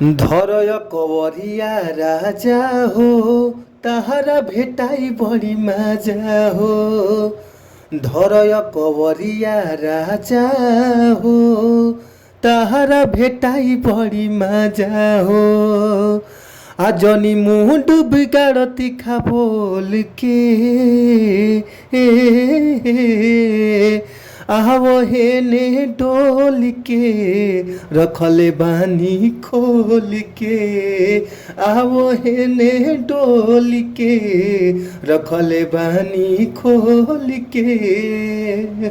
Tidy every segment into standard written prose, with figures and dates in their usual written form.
धरय कवरिया राजा हो, ताहारा भेटाई बड़ी मजा हो। धरय कवरिया राजा हो, ताहारा भेटाई बड़ी मजा हो। आजनी मुँह डूब गाड़ती खा बोल के आवो हेने डोल के रखले बानी खोल के। आवो हेने डोल के रखले बानी खोल के।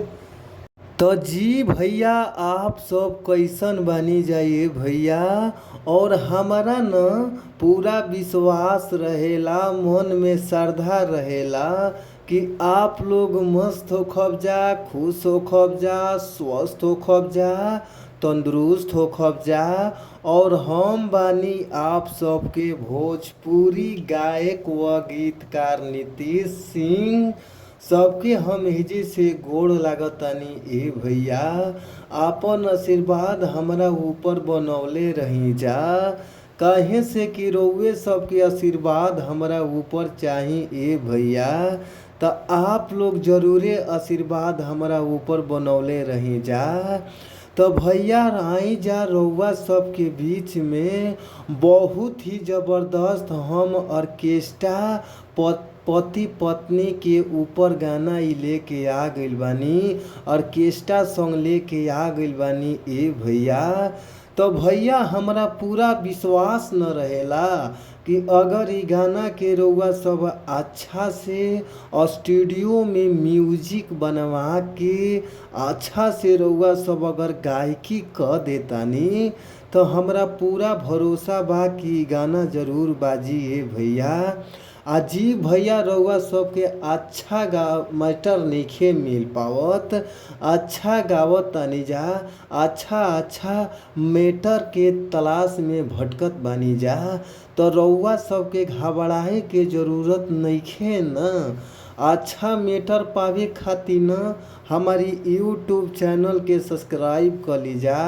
तो जी भैया, आप सब कैसन बानी जाइए भैया। और हमारा न पूरा विश्वास रहेला, मन में श्रद्धा रहेला कि आप लोग मस्त हो खब जा, खुश हो खब जा, स्वस्थ हो खब जा, तंदुरुस्त हो खब जा। और हम बानी आप सबके भोजपुरी गायक व गीतकार नीतीश सिंह। सबके हम हिजी से गोड़ लागतानी ए भैया। आपन आशीर्वाद हमरा ऊपर बनौले रही जा, काहे से कि रउए सबके आशीर्वाद हमरा ऊपर चाही ए भैया। तो आप लोग जरूरे आशीर्वाद हमरा ऊपर बनौले रही जा। तो भैया आई जा रउआ सबके बीच में बहुत ही ज़बरदस्त हम ऑर्केस्ट्रा पति पत्नी के ऊपर गाना ई लेके आ गइल बानी। ऑर्केस्ट्रा सॉन्ग लेके आ गइल बानी ए भैया। तो भैया हमरा पूरा विश्वास न रहेला कि अगर ई गाना के रउआ सब अच्छा से स्टूडियो में म्यूजिक बनवा के अच्छा से रउआ सब अगर गायकी क देतानी, तो हमरा पूरा भरोसा बा कि गाना जरूर बाजी ए भैया। जी भैया, रउआ सबके अच्छा मैटर नइखे मिल पावत, अच्छा गावत तानी जा, अच्छा मैटर के तलाश में भटकत बानी जा। तो रउआ सबके घबराए के जरूरत नइखे न। अच्छा मैटर पावे खातिर न हमारी यूट्यूब चैनल के सब्सक्राइब कर लीजा।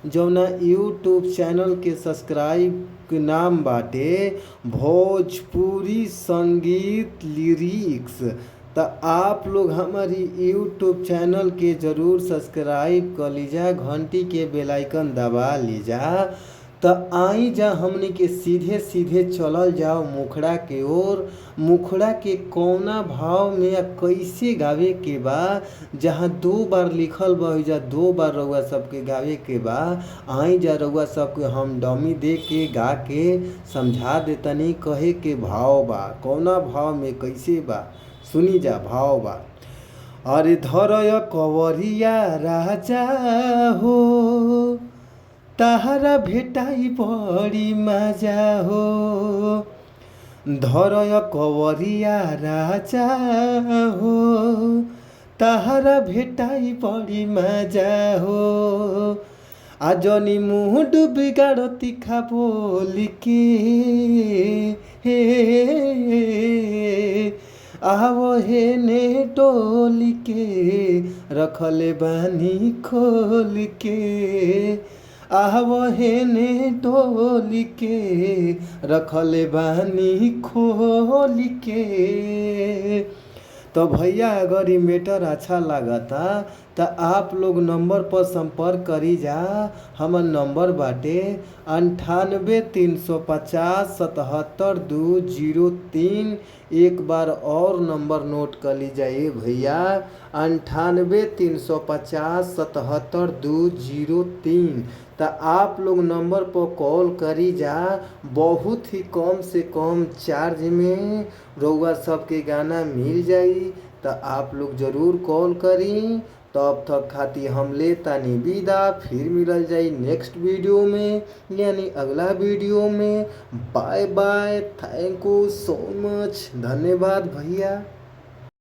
जौना यूट्यूब चैनल के सब्सक्राइब के नाम बाटे भोजपुरी संगीत लिरिक्स। तो आप लोग हमारी यूट्यूब चैनल के ज़रूर सब्सक्राइब कर लीजा, घंटी के बेल आइकन दबा लीजा। तो आई जा हमने के सीधे सीधे चलल जाओ मुखड़ा के ओर। मुखड़ा के कौना भाव में या कैसे गावे के बा, जहाँ 2 बार लिखल बा जा 2 बार रउआ सबके गावे के बा। आई जा रउआ सबके हम डमी दे के गा के समझा देतनी कहे के भाव बा, कौना भाव में कैसे बा। सुनी जा भाव बा। अरे धरय कवरिया राजा हो, ताहारा भेटाई बड़ी मजा हो। धरय कवरिया राजा हो, ताहारा भेटाई बड़ी मजा हो। आजनी मुँह डूब गाड़ती खा बोल के आवो हेने डोल के रखले बानी खोल के। आवो हेने डोल के रखले बानी खोल के। तो भैया, अगर ये मैटर अच्छा लागता तो आप लोग नंबर पर संपर्क करी जा। हमार नंबर बाटे 98 350 77 203। एक बार और नंबर नोट कर ली जाइए भैया, 98 350 77 203। तो आप लोग नंबर पर कॉल करी जा। बहुत ही कम से कम चार्ज में रउआ सबके गाना मिल जाई। तो आप लोग ज़रूर कॉल करी। तब तक खातिर हम लेतानी विदा। फिर मिलल जाई नेक्स्ट वीडियो में, यानी अगला वीडियो में। Bye bye, thank you so much, धन्यवाद भैया।